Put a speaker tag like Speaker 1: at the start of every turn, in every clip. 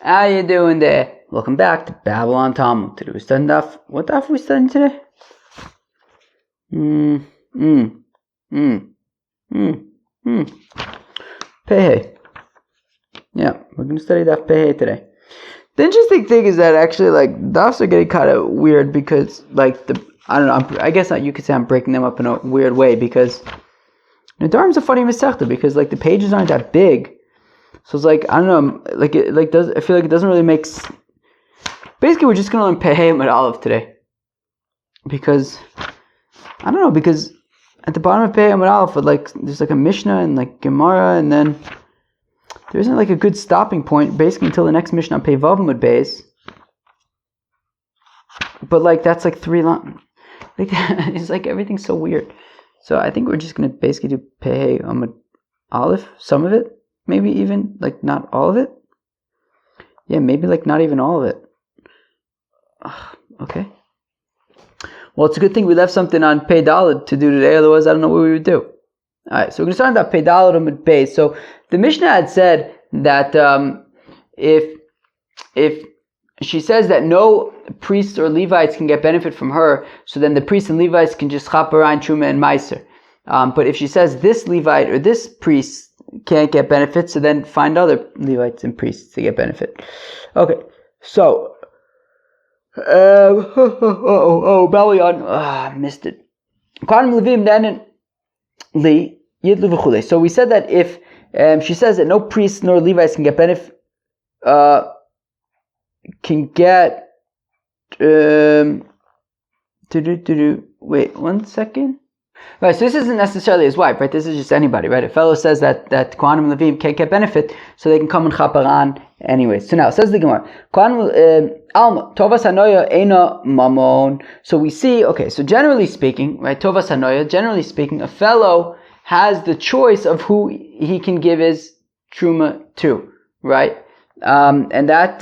Speaker 1: How you doing there? Welcome back to Babylon Talmud. Today we're studying daf. What daf are we studying today? Pehei. Yeah, we're going to study daf Pehei today. The interesting thing is that actually, dafs are getting kind of weird because, I don't know, I guess you could say I'm breaking them up in a weird way because Nedarim's a funny Masechta because, the pages aren't that big. So it's I don't know, I feel like it doesn't really make Basically, we're just going to learn Pehei and Aleph today. Because, I don't know, because at the bottom of Pehei and Aleph, there's a Mishnah and Gemara, and then there isn't a good stopping point, basically until the next Mishnah on Pei Vav Amud Beis. But that's 3 long. It's everything's so weird. So I think we're just going to basically do Pehei Amud Aleph, some of it. Maybe even, not all of it? Yeah, maybe, not even all of it. Okay. Well, it's a good thing we left something on Pei Daled to do today, otherwise I don't know what we would do. Alright, so we're going to start on that Pei Daled Amud Beis. So, the Mishnah had said that if she says that no priests or Levites can get benefit from her, so then the priests and Levites can just chap around Truma and Meiser. But if she says this Levite or this priest can't get benefit, so then find other Levites and priests to get benefit. Okay, so missed it. So we said that if she says that no priests nor Levites can get benefit, wait 1 second. Right, so this isn't necessarily his wife, right? This is just anybody, right? A fellow says that Kohanim and Levim can't get benefit, so they can come and chaparan anyway. So now, says the Gemara, Alma, Tovas Hanoya Eina Mamon. So we see, okay, so generally speaking, right, Tovas Hanoya, generally speaking, a fellow has the choice of who he can give his truma to, right? And that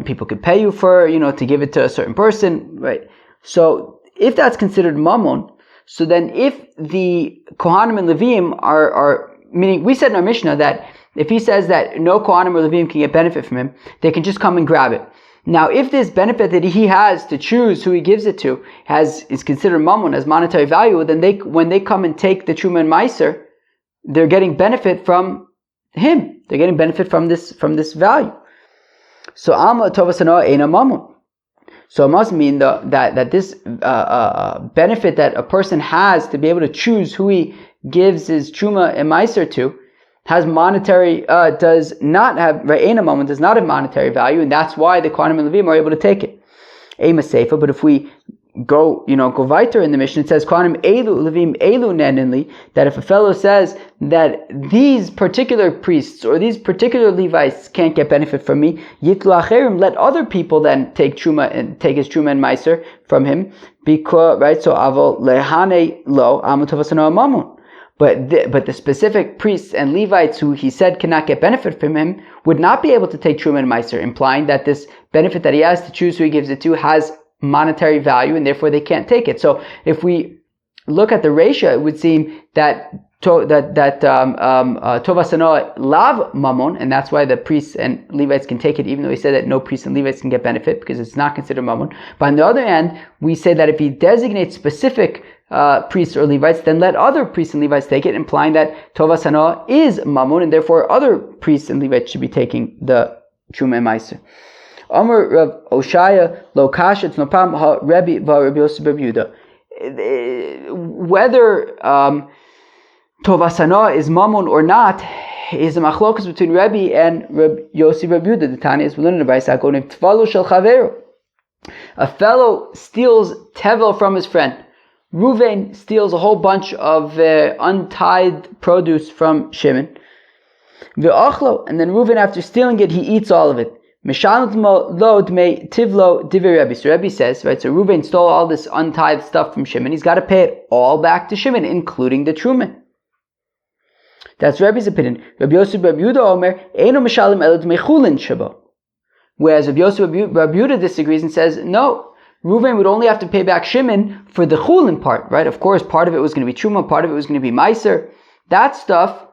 Speaker 1: people could pay you for, to give it to a certain person, right? So if that's considered mamon, so then if the Kohanim and Levim are, meaning we said in our Mishnah that if he says that no Kohanim or Levim can get benefit from him, they can just come and grab it. Now, if this benefit that he has to choose who he gives it to is considered mamon, as monetary value, then when they come and take the Truma and Meiser, they're getting benefit from him. They're getting benefit from this value. So Alma Tovasano Eina Mamon. So it must mean that this benefit that a person has to be able to choose who he gives his truma and meiser to has monetary does not have Eina Mamon, does not have monetary value, and that's why the Kohanim and Levim are able to take it. Ema Seifa, but if we go weiter in the Mishnah, it says Kohanim Elu Levim Elu Nenenli, that if a fellow says that these particular priests or these particular Levites can't get benefit from me, Yitlu Acherim, let other people then take truma and take his truma and meiser from him, because right. So Avol Lehane Lo Amutovasano Mamun. But the specific priests and Levites who he said cannot get benefit from him would not be able to take truma and meiser, implying that this benefit that he has to choose who he gives it to has monetary value, and therefore they can't take it. So if we look at the ratio, it would seem that Tovasano lav mamon, and that's why the priests and Levites can take it, even though he said that no priests and Levites can get benefit because it's not considered mamon. But on the other hand, we say that if he designates specific priests or Levites, then let other priests and Levites take it, implying that Tovasano is mamon, and therefore other priests and Levites should be taking the Truma and Meiser. Amar Rav Oshaya lo kashet no pam ha Rabbi va Rabbi Yosef Bar Yehuda. Whether Tovasana is mamon or not is a machlokas between Rabbi and Rabbi Yosef Bar Yehuda. The Tanya is learning about Isakon Tvalo shel Chavero. A fellow steals tevel from his friend. Reuven steals a whole bunch of untied produce from Shimon. Ve'achlo, and then Reuven, after stealing it, he eats all of it. So Rebbe says, right, so Reuven stole all this untied stuff from Shimon. He's got to pay it all back to Shimon, including the Truma. That's Rebbe's opinion. Rabbi Yosef Bar Yehuda Omer, Eino Mishalim Elad Mechulin Shabo. Whereas Rabbi Yosef Bar Yehuda disagrees and says, no, Reuven would only have to pay back Shimon for the Chulin part, right? Of course, part of it was going to be Truma, part of it was going to be Meiser. That stuff,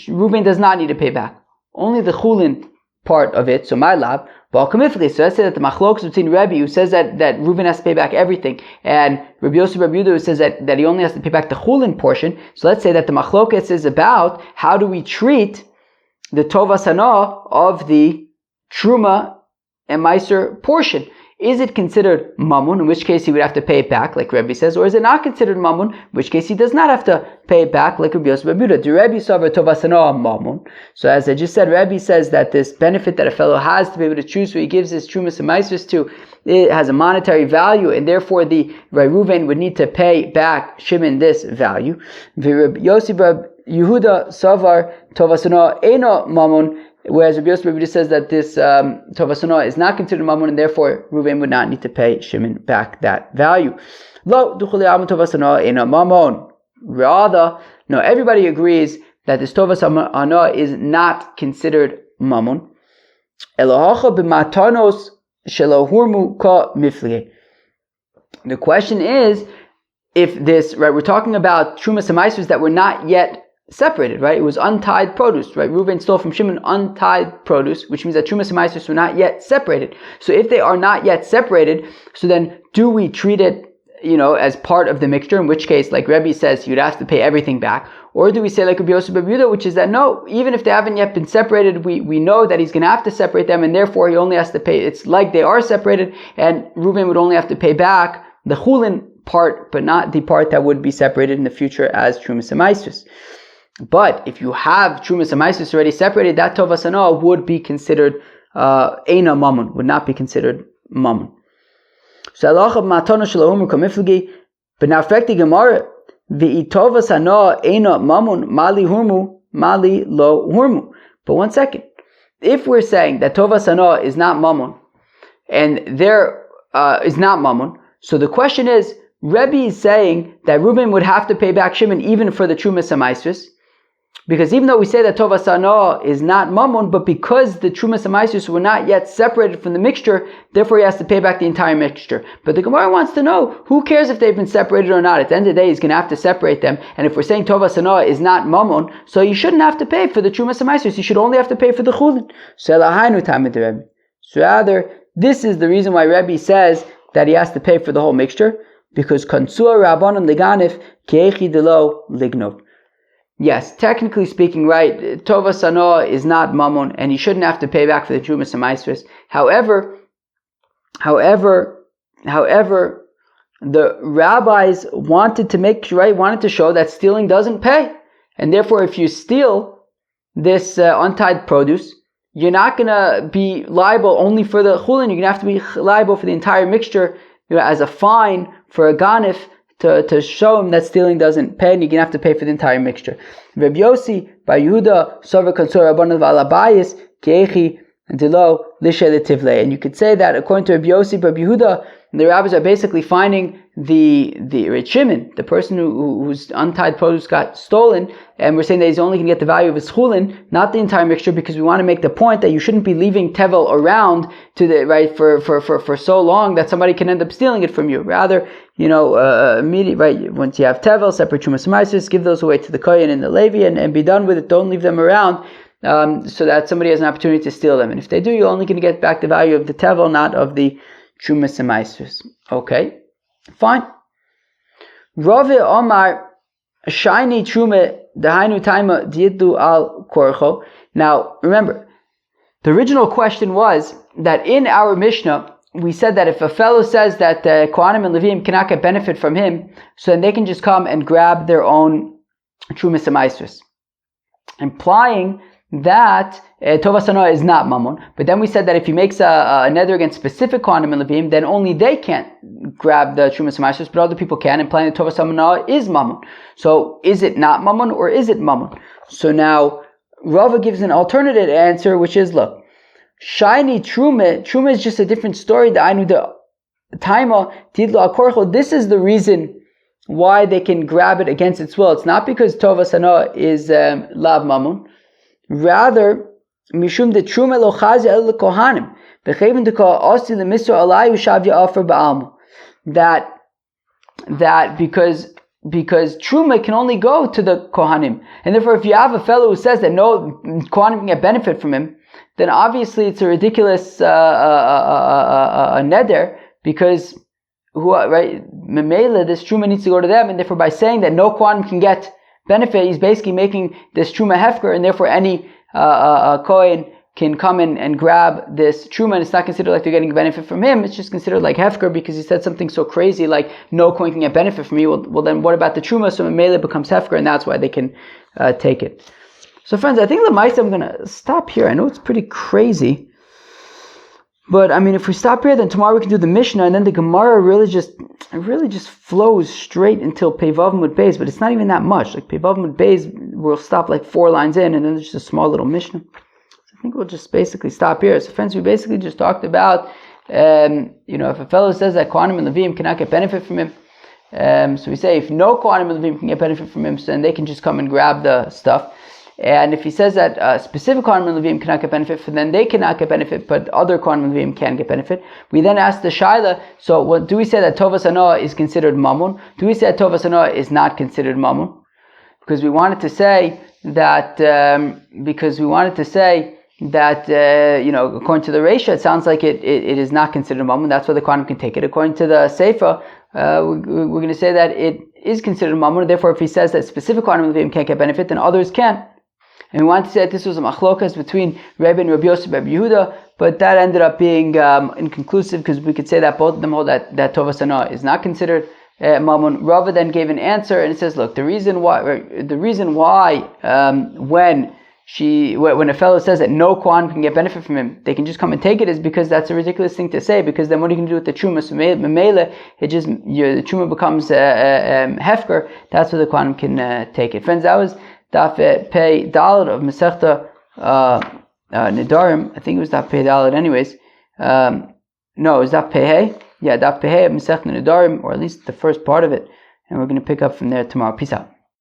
Speaker 1: Reuven does not need to pay back. Only the Chulin part of it, so my lab. So let's say that the machlokas between Rebbe, who says that Reuven has to pay back everything, and Rabbi Yosef Rabbi Yehuda, who says that he only has to pay back the chulin portion. So let's say that the machlokas is about how do we treat the tovas hana of the truma and meiser portion. Is it considered mamun, in which case he would have to pay it back, like Rebbe says, or is it not considered mamun, in which case he does not have to pay it back, like Rabbi Yosef Rabbi Yehuda? Do Rebbe savar tovas hana mamun? So as I just said, Rebbe says that this benefit that a fellow has to be able to choose who he gives his trumas and meisers to, it has a monetary value, and therefore the Reuven would need to pay back Shimon this value. Rabbi Yosef Rabbi Yehuda savar tovas hana eno mamun. Whereas Rabbi Yosef Rabbi says that this tovas hana is not considered mamun, and therefore Reuven would not need to pay Shimon back that value. Lo duchuli amun tovas hana ena mamun. Rather, no, everybody agrees that this tovas hana is not considered mamun. Elohacha b'matanos shelo hurmu ka mifliye. The question is, if this, right, we're talking about trumas and meisers that were not yet separated, right? It was untied produce, right? Reuven stole from Shimon untied produce, which means that trumas and meisers were not yet separated. So if they are not yet separated, so then do we treat it, as part of the mixture, in which case, like Rebbe says, you'd have to pay everything back? Or do we say like Rabbi Yosef Rabbi Yehuda, which is that no, even if they haven't yet been separated, we know that he's going to have to separate them, and therefore he only has to pay, it's like they are separated, and Reuven would only have to pay back the chulin part, but not the part that would be separated in the future as trumas and meisers. But if you have trumas and meisers already separated, that tovas hana would be considered eina mamun, would not be considered mamun. So halacha matana shelo kamifligi, but now affecting Gemara, the tovas hana eina mamun mali hurmu mali lo hurmu. But one second, if we're saying that tovas hana is not mamun, and there is not mamun, so the question is, Rebbe is saying that Reuben would have to pay back Shimon even for the trumas and meisers, because even though we say that tovas hana is not mamun, but because the trumas and meisers were not yet separated from the mixture, therefore he has to pay back the entire mixture. But the Gemara wants to know, who cares if they've been separated or not? At the end of the day, he's going to have to separate them. And if we're saying tovas hana is not mamun, so you shouldn't have to pay for the trumas and meisers. You should only have to pay for the chulin. So rather, this is the reason why Rebbe says that he has to pay for the whole mixture, because kansua rabbanon liganif keechi delo lignov. Yes, technically speaking, right, tovas hana is not mammon, and he shouldn't have to pay back for the trumas and meisers. However, the rabbis wanted to show that stealing doesn't pay, and therefore, if you steal this untied produce, you're not gonna be liable only for the chulin. You're gonna have to be liable for the entire mixture, as a fine for a ganif, to show him that stealing doesn't pay, and you're going to have to pay for the entire mixture. Rabbi Yossi, Bar Yehuda, Sover Kansor Rabbanon Valabayis, Kiechi, Dilo, Lishe Letivle. And you could say that according to Rabbi Yossi, Rabbi Yehuda, the rabbis are basically finding the Shimon, the person whose untied produce got stolen, and we're saying that he's only going to get the value of his chulin, not the entire mixture, because we want to make the point that you shouldn't be leaving tevel around for so long that somebody can end up stealing it from you. Rather, immediately, right, once you have tevel, separate trumas and meisers, give those away to the kohen and the levi, and be done with it. Don't leave them around so that somebody has an opportunity to steal them. And if they do, you're only going to get back the value of the tevel, not of the trumas and meisers. Okay, fine. Rave Omar Shiny Trume Dahainu Taima Dietlu al Korcho. Now remember, the original question was that in our Mishnah we said that if a fellow says that Kohanim and Levim cannot get benefit from him, so then they can just come and grab their own trumas and meisers, implying that tovas hana is not mammon. But then we said that if he makes a neder against specific kohanim and levim, then only they can't grab the trumas and meisers, but other people can, implying that tovas hana is mammon. So is it not mammon or is it mammon? So now Rava gives an alternative answer, which is, look, shiny truma is just a different story. The ainu the taima tidlo akorcho. This is the reason why they can grab it against its will. It's not because tovas hana is lav mammon. Rather, mishum de truma lo chazi el kohanim bechevin de ko osi le misra alayu shavya offer ba'alma. That because truma can only go to the kohanim, and therefore if you have a fellow who says that no kohanim can get benefit from him, then obviously it's a ridiculous neder, because right, Memela, this truma needs to go to them, and therefore by saying that no Kohanim can get benefit, he's basically making this truma hefker, and therefore any Kohen can come in and grab this truma, and it's not considered like they're getting benefit from him. It's just considered like hefker because he said something so crazy like no Kohen can get benefit from me. Well then what about the truma? So Memela becomes hefker, and that's why they can take it. So friends, I think Lamaisa, I'm going to stop here. I know it's pretty crazy, but I mean, if we stop here, then tomorrow we can do the Mishnah, and then the Gemara really just flows straight until Peivav Mud Beis, but it's not even that much. Like Peivav Mud Beis, we'll stop like 4 lines in, and then there's just a small little Mishnah. So I think we'll just basically stop here. So friends, we basically just talked about, if a fellow says that Kohanim and Levim cannot get benefit from him, so we say if no Kohanim and Levim can get benefit from him, so then they can just come and grab the stuff. And if he says that specific Kohanim and Levim cannot get benefit, then they cannot get benefit, but other Kohanim and Levim can get benefit. We then ask the Shaila, so what do we say that Tovas Hanoah is considered Mamun? Do we say that Tovas Hanoah is not considered Mamun? Because we wanted to say that, according to the Reisha, it sounds like it is not considered Mamun. That's why the Kohanim can take it. According to the Seifa, we're going to say that it is considered Mamun. Therefore, if he says that specific Kohanim and Levim can't get benefit, then others can. And we wanted to say that this was a machlokas between Rebbe and Rabbi Yosef and Rabbi Yehuda, but that ended up being inconclusive, because we could say that both of them hold that Tovas Hanoah is not considered Mamun. Rava then gave an answer, and it says, look, the reason why when a fellow says that no Kohen can get benefit from him, they can just come and take it, is because that's a ridiculous thing to say, because then what are you going to do with the truma? So Memele, the truma becomes hefker. That's where the Kohen can take it. Friends, that was Daf Pei Daled of Masechta Nedarim. I think it was Daf Pei Daled anyways. No, it was Daf Pei Hey. Yeah, Daf Pei Hey of Masechta Nedarim, or at least the first part of it. And we're going to pick up from there tomorrow. Peace out.